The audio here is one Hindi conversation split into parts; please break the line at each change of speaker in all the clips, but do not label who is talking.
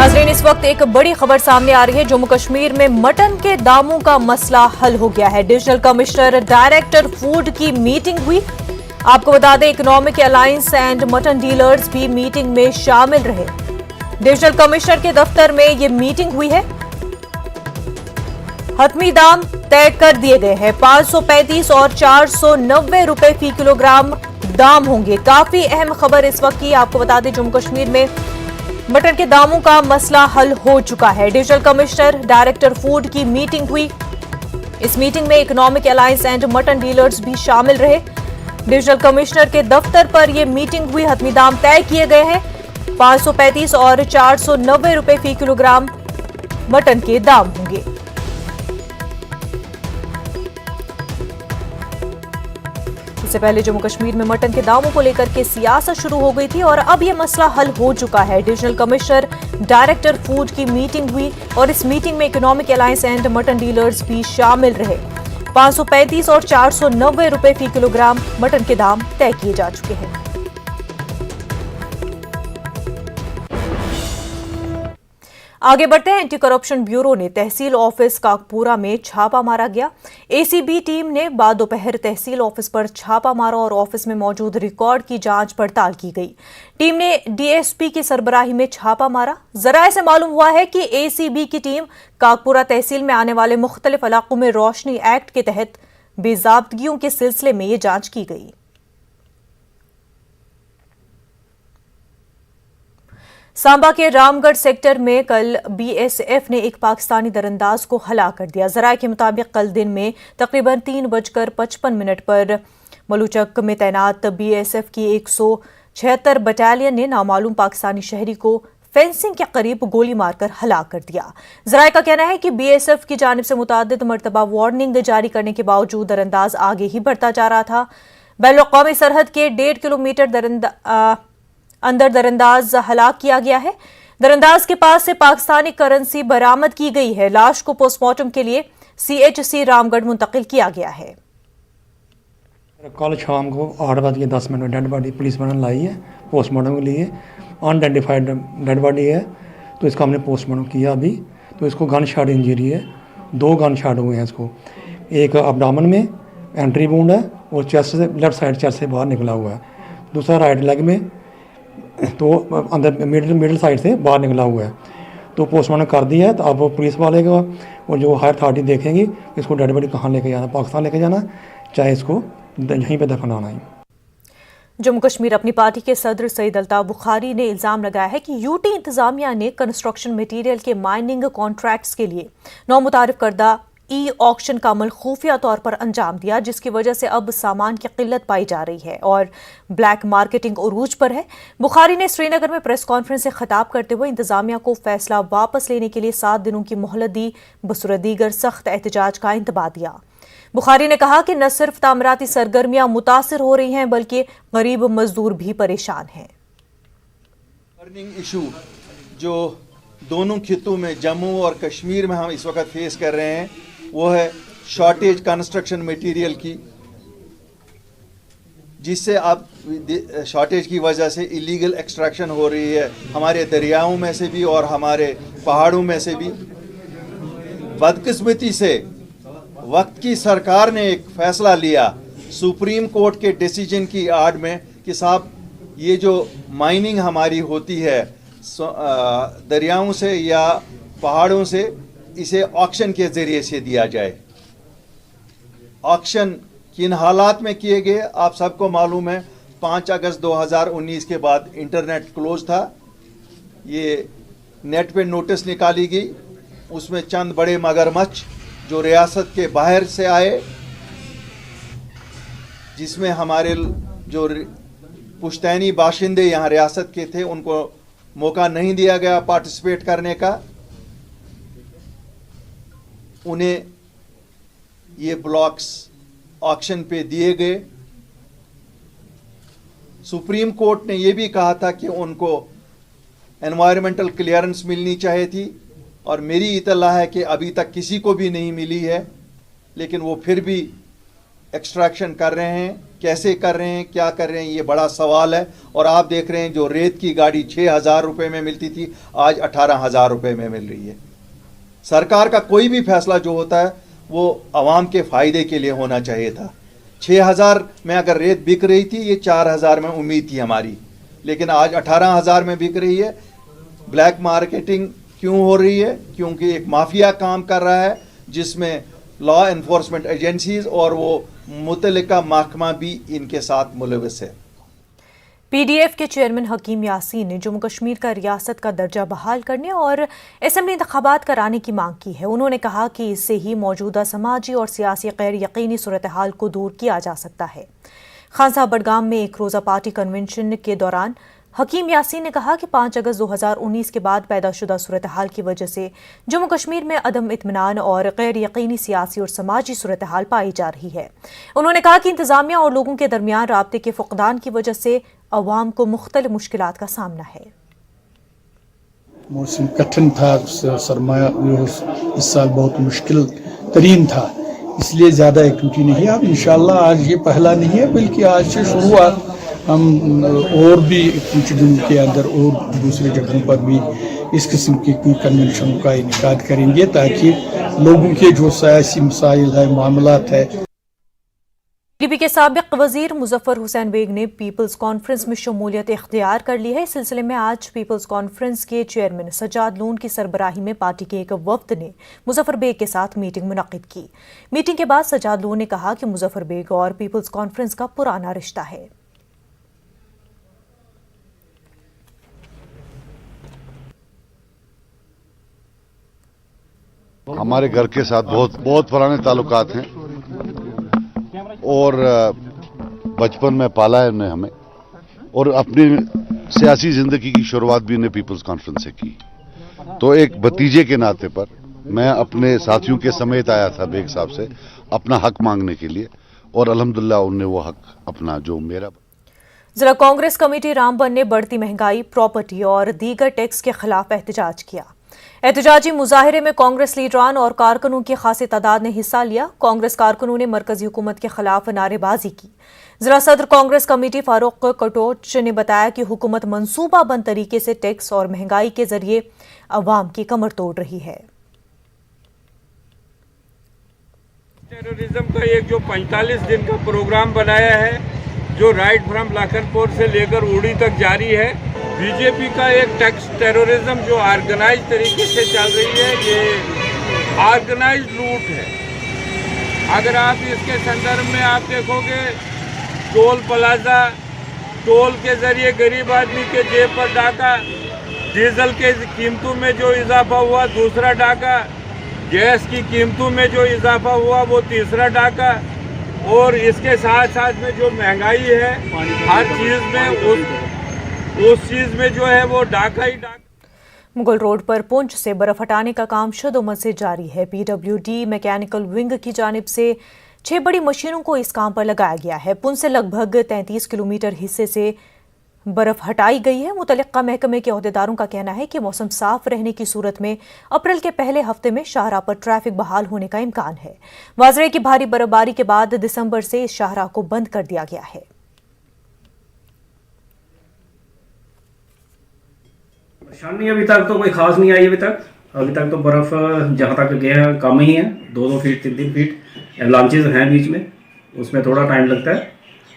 नाज़रीन, इस वक्त एक बड़ी खबर सामने आ रही है। जम्मू कश्मीर में मटन के दामों का मसला हल हो गया है। डिविजनल कमिश्नर डायरेक्टर फूड की मीटिंग हुई। आपको बता दें, economic alliance and mutton dealers भी मीटिंग में शामिल रहे। डिविजनल कमिश्नर के दफ्तर में ये मीटिंग हुई है। हतमी दाम तय कर दिए गए हैं। 535 और 490 रुपए फी किलोग्राम दाम होंगे। काफी अहम खबर इस वक्त की। आपको बता दें, जम्मू कश्मीर में मटन के दामों का मसला हल हो चुका है। डिविजनल कमिश्नर डायरेक्टर फूड की मीटिंग हुई। इस मीटिंग में economic alliance and mutton dealers भी शामिल रहे। डिविजनल कमिश्नर के दफ्तर पर यह मीटिंग हुई। हतमी दाम तय किए गए हैं। 535 और 490 रुपए फी किलोग्राम मटन के दाम होंगे। इससे पहले जम्मू कश्मीर में मटन के दामों को लेकर के सियासत शुरू हो गई थी और अब यह मसला हल हो चुका है। डिविजनल कमिश्नर डायरेक्टर फूड की मीटिंग हुई और इस मीटिंग में economic alliance and mutton dealers भी शामिल रहे। 535 और 490 रुपए फी किलोग्राम मटन के दाम तय किए जा चुके हैं। आगे बढ़ते हैं। एंटी करप्शन ब्यूरो ने तहसील ऑफिस काकपुरा में छापा मारा गया। एसीबी टीम ने बाद दोपहर तहसील ऑफिस पर छापा मारा और ऑफिस में मौजूद रिकॉर्ड की जांच पड़ताल की गई। टीम ने डीएसपी की सरबराही में छापा मारा। जराये से मालूम हुआ है कि एसीबी की टीम काकपुरा तहसील में आने वाले मुख्तलिफ इलाकों में रोशनी एक्ट के तहत बेजाब्तगियों के सिलसिले में ये जांच की गई। सांबा के रामगढ़ सेक्टर में कल बीएसएफ ने एक पाकिस्तानी दरअंदाज को हलाक कर दिया। जराये के मुताबिक कल दिन में तकरीबन 3:55 पर मलूचक में तैनात बीएसएफ की 176 बटालियन ने नामालूम पाकिस्तानी शहरी को फेंसिंग के करीब गोली मारकर हलाक कर दिया। जराये का कहना है कि बीएसएफ की जानिब से मुताद्दिद मरतबा वार्निंग जारी करने के बावजूद दरअंदाज आगे ही बढ़ता जा रहा था। बैन अक़वामी सरहद के 1.5 किलोमीटर अंदर दरअंदाज हलाक किया गया है। दरअंदाज के पास से पाकिस्तानी करेंसी बरामद की गई है। लाश को पोस्टमार्टम के लिए सीएचसी रामगढ़ मुंतकिल किया गया है।
कल शाम को 8:10 डेड बॉडी पुलिस वालों ने लाई है पोस्टमार्टम के लिए। अनआइडेंटिफाइड डेड बॉडी है, तो इसका हमने पोस्टमार्टम किया अभी। तो इसको गन शॉट इंजरी है, 2 गन शॉट हुए हैं इसको। एक अब्डामन में एंट्री वुंड है और चेस्ट से, लेफ्ट साइड चेस्ट से बाहर निकला हुआ है। दूसरा राइट लेग में, तो अंदर मिडिल साइड से बाहर निकला हुआ है। तो पोस्टमार्टम कर दिया है। तो अब पुलिस वाले का और जो हायर अथॉरिटी देखेंगी इसको डेड बॉडी कहाँ लेके जाना, पाकिस्तान लेके जाना, चाहे इसको यहीं पे दफनाना है।
जम्मू कश्मीर अपनी पार्टी के सदर सईद अल्ताफ बुखारी ने इल्जाम लगाया है कि यूटी इंतजामिया ने कंस्ट्रक्शन मटीरियल के माइनिंग कॉन्ट्रैक्ट्स के लिए नौमुतारिफ करदा ई ऑक्शन का अमल खुफिया तौर पर अंजाम दिया, जिसकी वजह से अब सामान की किल्लत पाई जा रही है और ब्लैक मार्केटिंग उरूज पर है। बुखारी ने श्रीनगर में प्रेस कॉन्फ्रेंस से खिताब करते हुए इंतजामिया को फैसला वापस लेने के लिए 7 दिनों की मोहलत दी, बसूरत दीगर सख्त एहतजाज का इंतबाह दिया। बुखारी ने कहा कि न सिर्फ तामीराती सरगर्मियां मुतासिर हो रही हैं बल्कि गरीब मजदूर भी परेशान हैं।
बर्निंग इशू जो दोनों खित्तों में, जम्मू और कश्मीर में हम इस वक्त फेस कर रहे हैं, वो है शॉर्टेज कंस्ट्रक्शन मटेरियल की, जिससे अब शॉर्टेज की वजह से इलीगल एक्सट्रैक्शन हो रही है हमारे दरियाओं में से भी और हमारे पहाड़ों में से भी। बदकिस्मती से वक्त की सरकार ने एक फैसला लिया सुप्रीम कोर्ट के डिसीजन की आड़ में कि साहब ये जो माइनिंग हमारी होती है दरियाओं से या पहाड़ों से, इसे ऑक्शन के ज़रिए से दिया जाए। ऑक्शन किन हालात में किए गए आप सबको मालूम है। 5 अगस्त 2019 के बाद इंटरनेट क्लोज था। ये नेट पे नोटिस निकाली गई, उसमें चंद बड़े मगरमच्छ जो रियासत के बाहर से आए, जिसमें हमारे जो पुश्तैनी बाशिंदे यहाँ रियासत के थे उनको मौका नहीं दिया गया पार्टिसिपेट करने का। उन्हें ये ब्लॉक्स ऑक्शन पे दिए गए। सुप्रीम कोर्ट ने ये भी कहा था कि उनको एनवायरमेंटल क्लियरेंस मिलनी चाहिए थी और मेरी इत्तला है कि अभी तक किसी को भी नहीं मिली है, लेकिन वो फिर भी एक्सट्रैक्शन कर रहे हैं, कैसे कर रहे हैं, क्या कर रहे हैं, ये बड़ा सवाल है। और आप देख रहे हैं जो रेत की गाड़ी 6,000 रुपये में मिलती थी आज 18,000 रुपये में मिल रही है। सरकार का कोई भी फैसला जो होता है वो आवाम के फ़ायदे के लिए होना चाहिए था। 6,000 में अगर रेत बिक रही थी, ये 4,000 में उम्मीद थी हमारी, लेकिन आज 18,000 में बिक रही है। ब्लैक मार्केटिंग क्यों हो रही है? क्योंकि एक माफिया काम कर रहा है जिसमें लॉ एनफोर्समेंट एजेंसीज और वो मुतल्लिका महकमा भी इनके साथ मुलविस है।
पीडीएफ के चेयरमैन हकीम यासीन ने जम्मू कश्मीर का रियासत का दर्जा बहाल करने और असेंबली इंतखाबात कराने की मांग की है। उन्होंने कहा कि इससे ही मौजूदा समाजी और सियासी गैर यकीनी सूरत हाल को दूर किया जा सकता है। खानसाब बडगाम में एक रोज़ा पार्टी कन्वेंशन के दौरान हकीम यासीन ने कहा कि 5 अगस्त 2019 के बाद पैदाशुदा सूरत हाल की वजह से जम्मू कश्मीर में अदम इत्मीनान और गैर यकीनी सियासी और समाजी सूरत हाल पाई जा रही है। उन्होंने कहा कि इंतजामिया और लोगों के दरमियान राब्ते के फुकदान की वजह से अवाम को मुख्तलिफ मुश्किलात का सामना है।
मौसम कठिन था, सरमाया इस साल बहुत मुश्किल तरीन था, इसलिए ज़्यादा एक्टिविटी नहीं है। अब इंशाल्लाह आज ये पहला नहीं है बल्कि आज से शुरुआत हम और भी कुछ दिन के अंदर और दूसरे जगहों पर भी इस किस्म की कन्वेंशन का इनेकाद करेंगे ताकि लोगों के जो सियासी मसाइल है, मामलात है।
पीडीपी के साबिक वजीर मुजफ्फर हुसैन बेग ने पीपल्स कॉन्फ्रेंस में शमूलियत इख्तियार कर ली है। इस सिलसिले में आज पीपल्स कॉन्फ्रेंस के चेयरमैन सज्जाद लोन की सरबराही में पार्टी के एक वफ्द ने मुजफ्फर बेग के साथ मीटिंग मुनक्किद की। मीटिंग के बाद सज्जाद लोन ने कहा कि मुजफ्फर बेग और पीपल्स कॉन्फ्रेंस का पुराना रिश्ता है।
हमारे घर के साथ बहुत पुराने ताल्लुकात हैं और बचपन में पाला है उन्हें हमें, और अपनी सियासी जिंदगी की शुरुआत भी उन्हें पीपल्स कॉन्फ्रेंस से की। तो एक भतीजे के नाते पर मैं अपने साथियों के समेत आया था बेग साहब से अपना हक मांगने के लिए, और अल्हम्दुलिल्लाह उन्होंने वो हक अपना जो मेरा।
जिला कांग्रेस कमेटी रामबन ने बढ़ती महंगाई, प्रॉपर्टी और दीगर टैक्स के खिलाफ एहतजाज किया। एहतजाजी मुजाहिरे में कांग्रेस लीडरान और कारकुनों की खासी तादाद ने हिस्सा लिया। कांग्रेस कारकुनों ने मरकजी हुकूमत के खिलाफ नारेबाजी की। जिला सदर कांग्रेस कमेटी फारूक कटोच ने बताया कि हुकूमत मंसूबाबंद तरीके से टैक्स और महंगाई के जरिए अवाम की कमर तोड़ रही है।
टेररिज्म का एक जो 45 दिन का प्रोग्राम बनाया है, जो राइट फ्रॉम लाखनपुर से लेकर उड़ी तक जारी है। बीजेपी का एक टैक्स टेररिज्म जो ऑर्गेनाइज तरीके से चल रही है, ये ऑर्गेनाइज लूट है। अगर आप इसके संदर्भ में आप देखोगे, टोल प्लाजा, टोल के जरिए गरीब आदमी के जेब पर डाका, डीजल के कीमतों में जो इजाफा हुआ दूसरा डाका, गैस की कीमतों में जो इजाफा हुआ वो तीसरा डाका, और इसके साथ साथ में जो महंगाई है हर चीज़ में उस चीज़ में जो है वो डाका ही डाका।
मुगल रोड पर पुंछ से बर्फ हटाने का काम शुद्धोमत से जारी है। पीडब्ल्यूडी मैकेनिकल विंग की जानिब से 6 बड़ी मशीनों को इस काम पर लगाया गया है। पुंछ से लगभग 33 किलोमीटर हिस्से से बर्फ हटाई गई है। मुतल्लिका महकमे के अहदेदारों का कहना है कि मौसम साफ रहने की सूरत में अप्रैल के पहले हफ्ते में शाहराह पर ट्रैफिक बहाल होने का इम्कान है। वाज़ेह की भारी बर्फबारी के बाद दिसंबर से इस शाहराह को बंद कर दिया गया है।
परेशानी अभी तक तो कोई खास नहीं आई। अभी तक तो बर्फ जहाँ तक गया कम ही है, 2-2 फीट 3-3 फीट लॉन्चेज हैं बीच में, उसमें थोड़ा टाइम लगता है।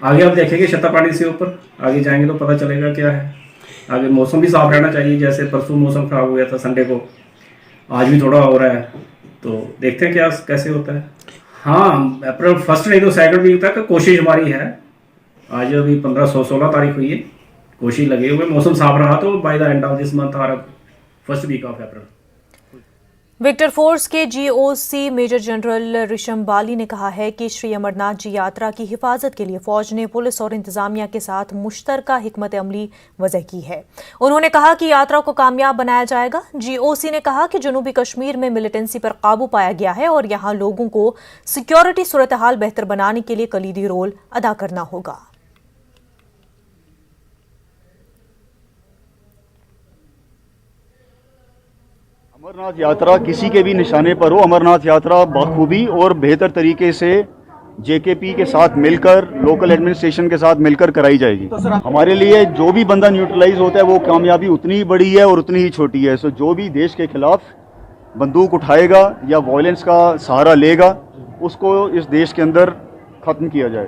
आगे आप देखेंगे छत्तापानी से ऊपर आगे जाएंगे तो पता चलेगा क्या है। आगे मौसम भी साफ रहना चाहिए, जैसे परसों मौसम खराब हो गया था संडे को, आज भी थोड़ा हो रहा है, तो देखते हैं क्या कैसे होता है। हाँ, अप्रैल 1 नहीं तो 2 वीक तक कोशिश हमारी है। आज अभी 15-16 तारीख हुई है, कोशिश लगे हुए, मौसम साफ रहा तो by the end of this month और 1st week of April.
Victor Force के GOC Major General Rasim Bali ने कहा है कि श्री अमरनाथ जी यात्रा की हिफाजत के लिए फौज ने पुलिस और इंतजामिया के साथ मुश्तरका हिकमत अमली वज़ह की है। उन्होंने कहा कि यात्रा को कामयाब बनाया जाएगा। जीओसी ने कहा कि जनूबी कश्मीर में मिलिटेंसी पर काबू पाया गया है और यहाँ लोगों को सिक्योरिटी सूरत हाल बेहतर बनाने के लिए कलीदी रोल अदा करना होगा।
अमरनाथ यात्रा किसी के भी निशाने पर हो, अमरनाथ यात्रा बखूबी और बेहतर तरीके से जेकेपी के साथ मिलकर, लोकल एडमिनिस्ट्रेशन के साथ मिलकर कराई जाएगी। हमारे लिए जो भी बंदा न्यूट्रलाइज होता है वो कामयाबी उतनी ही बड़ी है और उतनी ही छोटी है। सो जो भी देश के खिलाफ बंदूक उठाएगा या वायलेंस का सहारा लेगा उसको इस देश के अंदर ख़त्म किया जाए।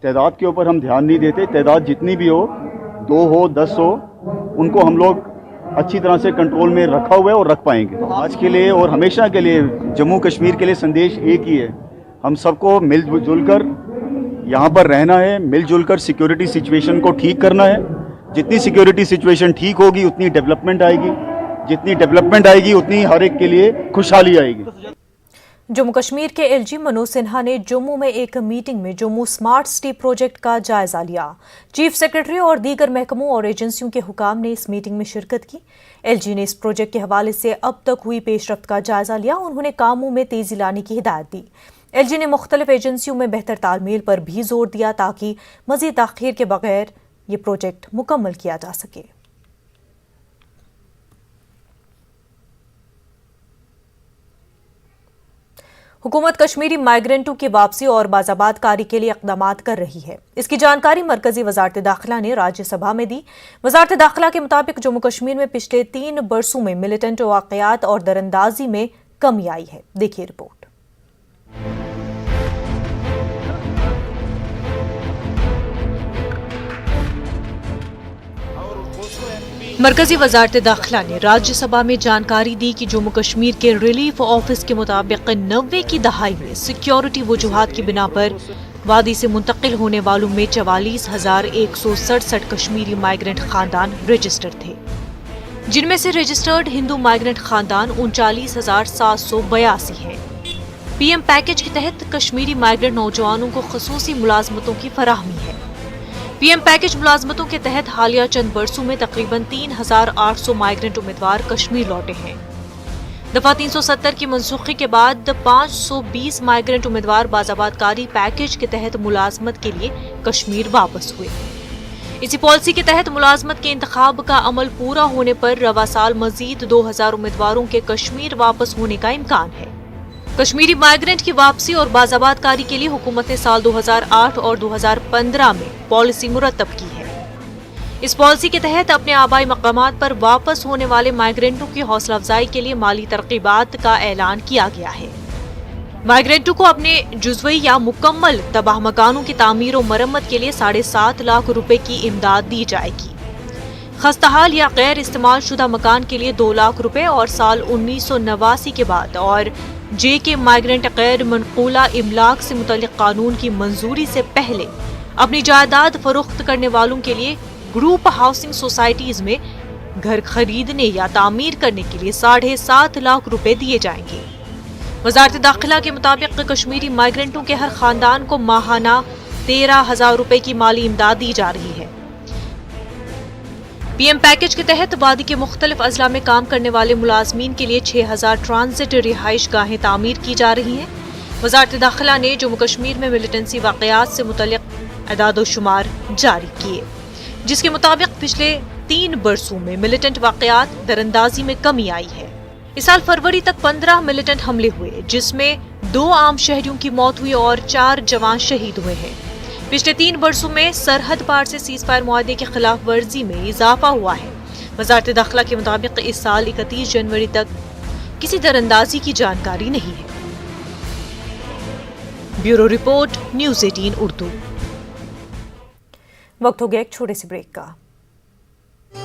तादाद के ऊपर हम ध्यान नहीं देते, तादाद जितनी भी हो, 2 हो 10 हो, उनको हम लोग अच्छी तरह से कंट्रोल में रखा हुआ है और रख पाएंगे। आज के लिए और हमेशा के लिए जम्मू कश्मीर के लिए संदेश एक ही है, हम सबको मिलजुल कर यहाँ पर रहना है, मिलजुल कर सिक्योरिटी सिचुएशन को ठीक करना है। जितनी सिक्योरिटी सिचुएशन ठीक होगी उतनी डेवलपमेंट आएगी, जितनी डेवलपमेंट आएगी उतनी हर एक के लिए खुशहाली आएगी।
जम्मू कश्मीर के एलजी मनोज सिन्हा ने जम्मू में एक मीटिंग में जम्मू स्मार्ट सिटी प्रोजेक्ट का जायजा लिया। चीफ सेक्रेटरी और दीगर महकमों और एजेंसियों के हुकाम ने इस मीटिंग में शिरकत की। एलजी ने इस प्रोजेक्ट के हवाले से अब तक हुई पेशरफ्त का जायजा लिया। उन्होंने कामों में तेजी लाने की हिदायत दी। एलजी ने मुख्तलिफ एजेंसियों में बेहतर तालमेल पर भी जोर दिया ताकि मजीद ताखीर के बगैर ये प्रोजेक्ट मुकम्मल किया जा सके। हुकूमत कश्मीरी माइग्रेंटों की वापसी और बाज़ाबात कारी के लिए इक़दामात कर रही है। इसकी जानकारी मरकजी वज़ारत दाखिला ने राज्यसभा में दी। वज़ारत दाखिला के मुताबिक जम्मू कश्मीर में पिछले 3 बरसों में मिलिटेंट वाक़यात और दरअंदाजी में कमी आई है। देखिए रिपोर्ट। मरकजी वज़ारत दाखिला ने राज्यसभा में जानकारी दी कि जम्मू कश्मीर के रिलीफ ऑफिस के मुताबिक 90 की दहाई में सिक्योरिटी वजूहात की बिना पर वादी से मुंतकिल होने वालों में 44,167 कश्मीरी माइग्रेंट खानदान रजिस्टर्ड थे, जिनमें से रजिस्टर्ड हिंदू माइग्रेंट खानदान 39,782 हैं। पीएम पैकेज के तहत कश्मीरी माइग्रेंट नौजवानों को खसूसी मुलाजमतों की फराहमी है। पीएम पैकेज मुलाजमतों के तहत हालिया चंद बरसों में तकरीबन 3,800 माइग्रेंट उम्मीदवार कश्मीर लौटे हैं। दफा 370 की मनसूखी के बाद 520 माइग्रेंट उम्मीदवार बाज़ाबातकारी पैकेज के तहत मुलाजमत के लिए कश्मीर वापस हुए। इसी पॉलिसी के तहत मुलाजमत के इंतखाब का अमल पूरा होने पर रवा साल मजीद 2,000 उम्मीदवारों के कश्मीर वापस होने का इम्कान है। कश्मीरी माइग्रेंट की वापसी और बाज़ाबातकारी के लिए हुकूमत ने साल 2008 और 2015 में पॉलिसी मुरतब की है। इस पॉलिसी के तहत अपने आबाई मकामात पर वापस होने वाले माइग्रेंटों की हौसला अफजाई के लिए माली तरकीबात का ऐलान किया गया है। माइग्रेंटों को अपने जुज़वी या मुकम्मल तबाह मकानों की तामीर और मरम्मत के लिए 7.5 लाख रुपए की इमदाद दी जाएगी। खस्ताहाल या गैर इस्तेमाल शुदा मकान के लिए 2 लाख रुपए और साल 1989 के बाद और जेके माइग्रेंट गैर मनकूला इमलाक से मुतल्लिक कानून की मंजूरी से पहले अपनी जायदाद फरोख्त करने वालों के लिए ग्रुप हाउसिंग सोसाइटीज में घर खरीदने या तामीर करने के लिए 7.5 लाख रुपए दिए जाएंगे। वज़ारत दाखिला के मुताबिक कश्मीरी माइग्रेंटों के हर खानदान को माहाना 13,000 रुपए की माली इमदाद दी जा रही है। पीएम पैकेज के तहत वादी के मुख्तलिफ अजला में काम करने वाले मुलाजमीन के लिए 6,000 ट्रांजिट रिहाइश गाहें तामीर की जा रही हैं। वज़ारत दाखिला ने जम्मू कश्मीर में मिलिटेंसी वाक़यात से मुतल्लिक़ अदाद-ओ-शुमार जारी किए, जिसके मुताबिक पिछले 3 बरसों में मिलिटेंट वाक़यात दरअंदाजी में कमी आई है। इस साल फरवरी तक 15 मिलिटेंट हमले हुए, जिसमें 2 आम शहरियों की मौत हुई और 4 जवान शहीद हुए हैं। पिछले 3 वर्षों में सरहद पार से सीज़फायर मुआहदे की खिलाफ वर्जी में इजाफा हुआ है। वज़ारत दाखिला के मुताबिक इस साल 31 जनवरी तक किसी दरअंदाजी की जानकारी नहीं है। Bureau report, news 18 Urdu. वक्त हो गया एक छोटे से ब्रेक का।